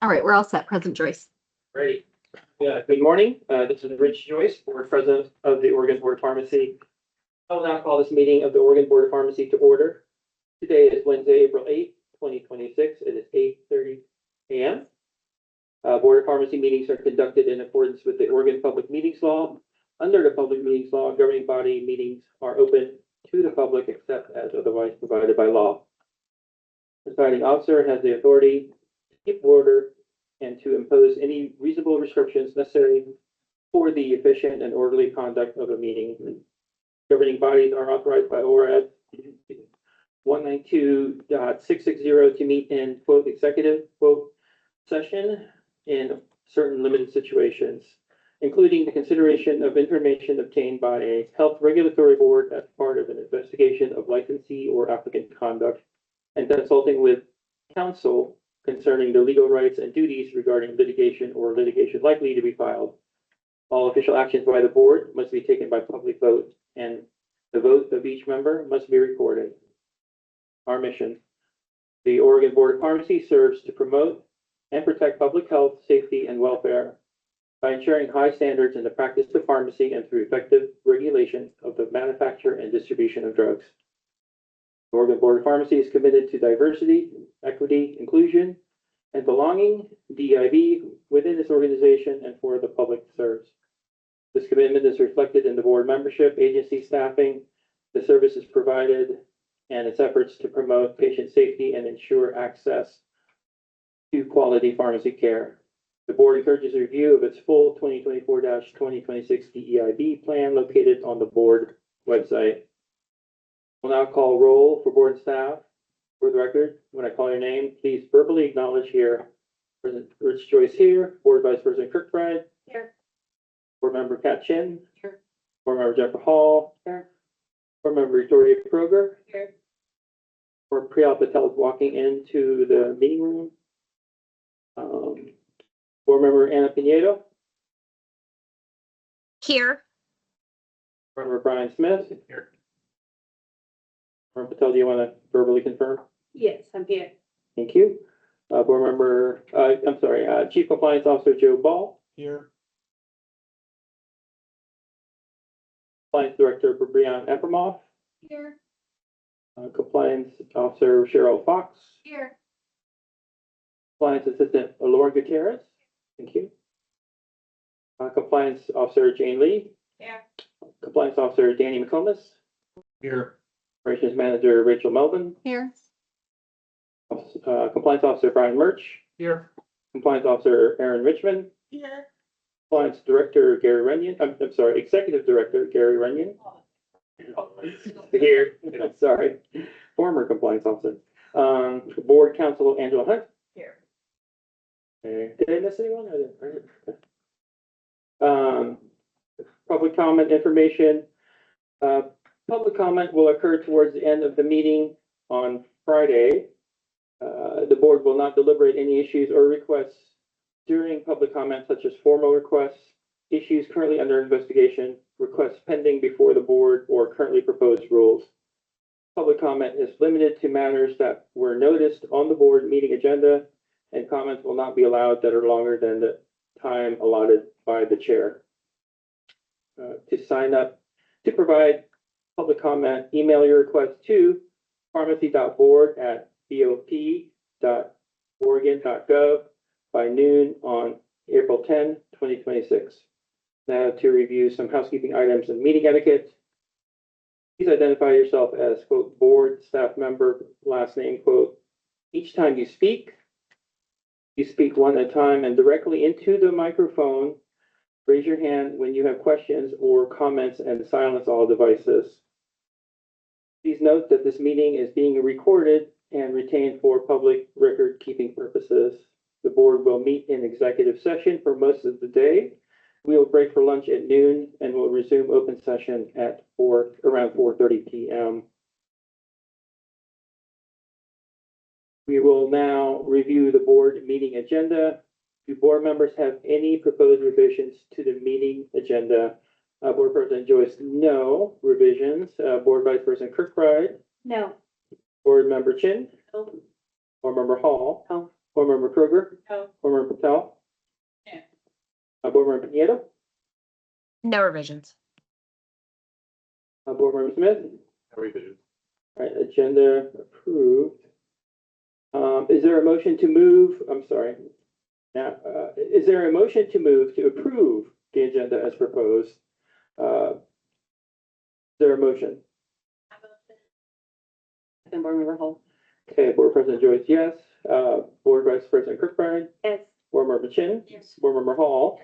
All right, we're all set. President Joyce. Ready. Good morning. This is Rich Joyce, Board President of the Oregon Board of Pharmacy. I will now call this meeting of the Oregon Board of Pharmacy to order. Today is Wednesday, April 8th, 2026. It is 8:30 a.m. Board of Pharmacy meetings are conducted in accordance with the Oregon Public Meetings Law. Under the Public Meetings Law, governing body meetings are open to the public except as otherwise provided by law. The presiding officer has the authority to keep order and to impose any reasonable restrictions necessary for the efficient and orderly conduct of a meeting. Governing bodies are authorized by ORS 192.660 to meet in quote executive quote session in certain limited situations, including the consideration of information obtained by a health regulatory board as part of an investigation of licensee or applicant conduct, and consulting with counsel concerning the legal rights and duties regarding litigation or litigation likely to be filed. All official actions by the board must be taken by public vote, and the vote of each member must be recorded. Our mission. The Oregon Board of Pharmacy serves to promote and protect public health, safety, and welfare by ensuring high standards in the practice of pharmacy and through effective regulation of the manufacture and distribution of drugs. The Oregon Board of Pharmacy is committed to diversity, equity, inclusion, and belonging, DIB, within this organization and for the public it serves. This commitment is reflected in the board membership, agency staffing, the services provided, and its efforts to promote patient safety and ensure access to quality pharmacy care. The board encourages a review of its full 2024-2026 DEIB plan located on the board website. We'll now call roll for board and staff. For the record, when I call your name, please verbally acknowledge here. President Rich Joyce here, Board Vice President Kirkbride. Here. Board Member Kat Chin. Here. Board Member Jennifer Hall. Here. Board Member Victoria Kroger. Here. Board Priyal Patel is walking into the meeting room. Board Member Anna Pinedo. Here. Board Member Brian Smith. Here. Board Member Patel, do you want to verbally confirm? Yes, I'm here. Thank you. Board Member, Chief Compliance Officer Joe Ball. Here. Compliance Director Brian Epermoff. Here. Compliance Officer Cheryl Fox. Here. Compliance Assistant Laura Gutierrez. Thank you. Compliance Officer Jane Lee. Here. Compliance Officer Danny McComas. Here. Operations Manager Rachel Melvin. Here. Compliance Officer Brian Murch. Here. Compliance Officer Aaron Richmond. Here. Compliance Director Gary Runyon. I'm sorry, Executive Director Gary Runyon. Here, sorry, former Compliance Officer. Board Counsel Angela Hunt. Here. Did I miss anyone? Public comment information. Public comment will occur towards the end of the meeting on Friday. The board will not deliberate any issues or requests during public comment, such as formal requests, issues currently under investigation, requests pending before the board, or currently proposed rules. Public comment is limited to matters that were noticed on the board meeting agenda, and comments will not be allowed that are longer than the time allotted by the chair. To sign up to provide public comment, email your request to pharmacy.board@bop.oregon.gov by noon on April 10, 2026. Now to review some housekeeping items and meeting etiquette. Please identify yourself as, quote, board staff member, last name, quote. Each time you speak one at a time and directly into the microphone. Raise your hand when you have questions or comments and silence all devices. Please note that this meeting is being recorded and retained for public record keeping purposes. The board will meet in executive session for most of the day. We will break for lunch at noon and will resume open session at around 4:30 p.m. We will now review the board meeting agenda. Do board members have any proposed revisions to the meeting agenda? Board President Joyce, no revisions. Board Vice President Kirkbride. No. Board Member Chin. No. Board Member Hall. No. Board Member Kroger, No. Board Member Patel. Yeah. Board Member Pineda, No revisions. Board Member Smith. No revisions. All right, agenda approved. Is there a motion to move, I'm sorry. Now, is there a motion to move to approve the agenda as proposed? Is there a motion? And Board Member Hall. Okay, Board President Joyce, yes. Board Vice President Kirkbride, Yes. Board Member Chin, Yes. Board Member Hall,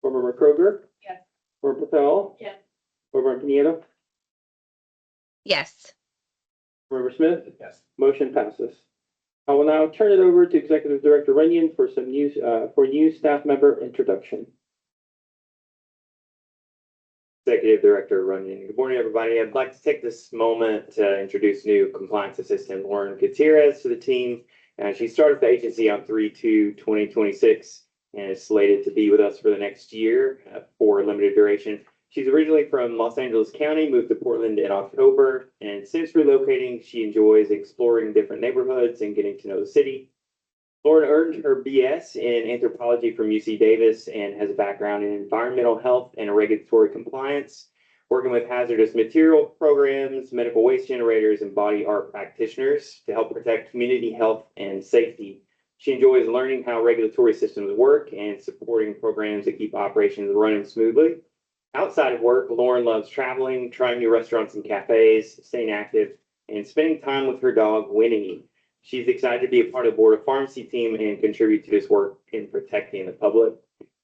Board Member Kroger. Yes. Board Member Patel. Yes. Board Member Pineda, Yes. Board Member Smith. Yes. Motion passes. I will now turn it over to Executive Director Runyon for some news, for new staff member introduction. Executive Director Runyon. Good morning, everybody. I'd like to take this moment to introduce new Compliance Assistant Lauren Gutierrez to the team. She started the agency on 3/2/2026 and is slated to be with us for the next year for a limited duration. She's originally from Los Angeles County, moved to Portland in October, and since relocating, she enjoys exploring different neighborhoods and getting to know the city. Lauren earned her BS in anthropology from UC Davis and has a background in environmental health and regulatory compliance, working with hazardous material programs, medical waste generators, and body art practitioners to help protect community health and safety. She enjoys learning how regulatory systems work and supporting programs that keep operations running smoothly. Outside of work, Lauren loves traveling, trying new restaurants and cafes, staying active, and spending time with her dog, Winnie. She's excited to be a part of the Board of Pharmacy team and contribute to this work in protecting the public.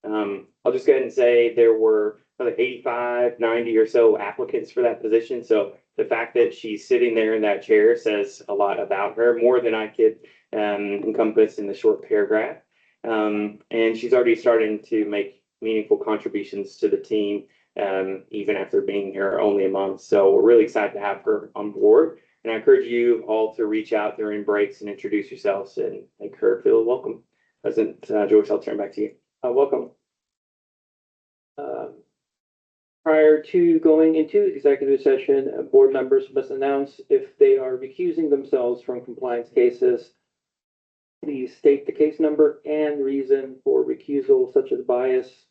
I'll just go ahead and say there were probably 85, 90 or so applicants for that position. So the fact that she's sitting there in that chair says a lot about her, more than I could encompass in the short paragraph. And she's already starting to make meaningful contributions to the team, even after being here only a month. So we're really excited to have her on board. And I encourage you all to reach out during breaks and introduce yourselves and make her feel welcome. President Joyce, I'll turn back to you. Welcome. Prior to going into executive session, board members must announce if they are recusing themselves from compliance cases. Please state the case number and reason for recusal, such as bias,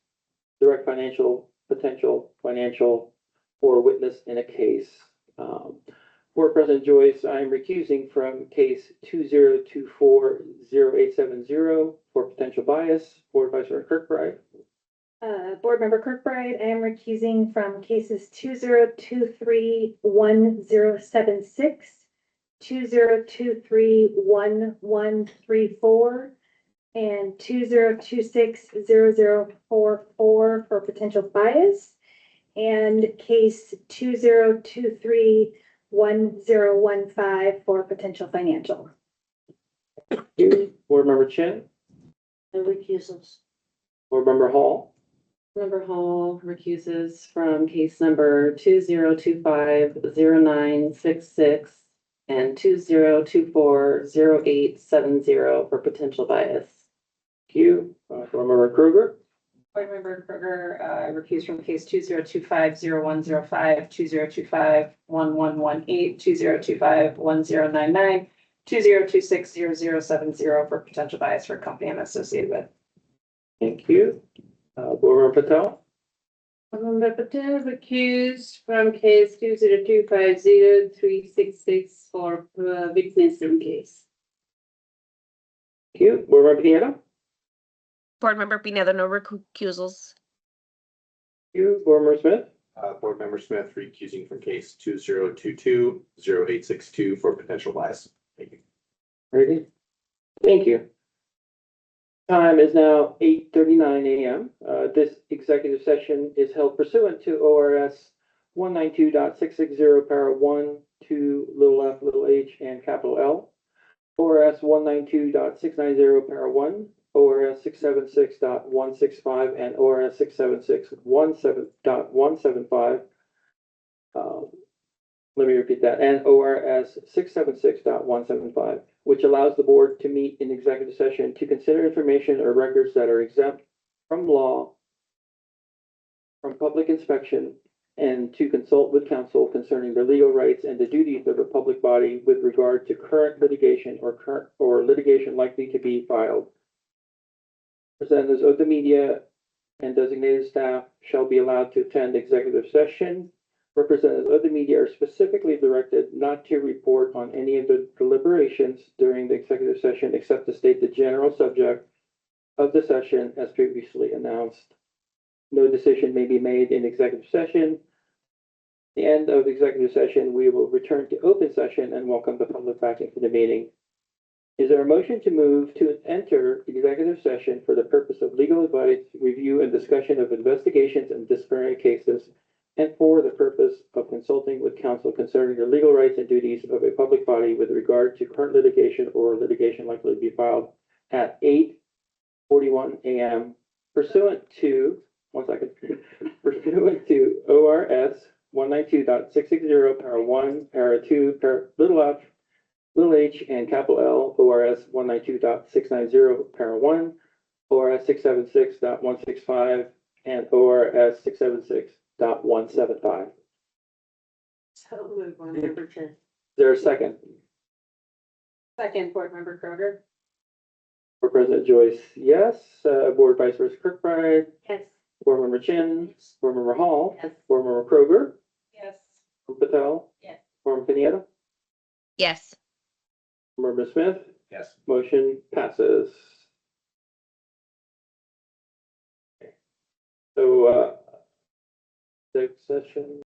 direct financial, potential financial, or witness in a case. Board President Joyce, I am recusing from case 2024-0870 for potential bias. Board Vice President Kirkbride. Board Member Kirkbride, I am recusing from cases 2023-1076, 2023-1134, and 2026-0044 for potential bias, and case 2023-1015 for potential financial. Board Member Chin. No recusals. Board Member Hall. Member Hall recuses from case number 2025-0966 and 2024-0870 for potential bias. Thank you. Board Member Kroger. Board Member Kruger, recused from case 2025-0105, 2025-1118, 2025-1099, 2026-0070 for potential bias for a company I'm associated with. Thank you. Board Member Patel. Member Patel recused from case 2025-0366 for witness in case. Thank you. Board Member Pineda. Board Member Pineda, no recusals. Thank you. Board Member Smith. Board Member Smith recusing from case 2022-0862 for potential bias. Thank you. Ready? Thank you. Time is now 8:39 a.m. This executive session is held pursuant to ORS 192.660, para 1, 2, little f, little h, and capital L. ORS 192.690, para 1, ORS 676.165, and ORS 676.175. Let me repeat that, and ORS 676.175, which allows the board to meet in executive session to consider information or records that are exempt from law, from public inspection, and to consult with counsel concerning the legal rights and the duties of a public body with regard to current litigation or litigation likely to be filed. Representatives of the media and designated staff shall be allowed to attend executive session. Representatives of the media are specifically directed not to report on any of the deliberations during the executive session except to state the general subject of the session as previously announced. No decision may be made in executive session. At the end of the executive session, we will return to open session and welcome the public back into the meeting. Is there a motion to move to enter executive session for the purpose of legal advice, review, and discussion of investigations and disciplinary cases, and for the purpose of consulting with counsel concerning the legal rights and duties of a public body with regard to current litigation or litigation likely to be filed at 8:41 a.m. pursuant to ORS 192.660, para 1, para 2, para little f, little h, and capital L, ORS 192.690, para 1, ORS 676.165, and ORS 676.175. So moved, Board Member Chen. Is there a second? Second, Board Member Kroger. Board President Joyce, yes. Board Vice President Kirkbride, Yes. Board Member Chin, Board Member Hall, Yes. Board Member Kroger, Yes. Board Patel, Yes. Board Member Pineda, Yes. Board Member Smith, Yes. motion passes. So, next session.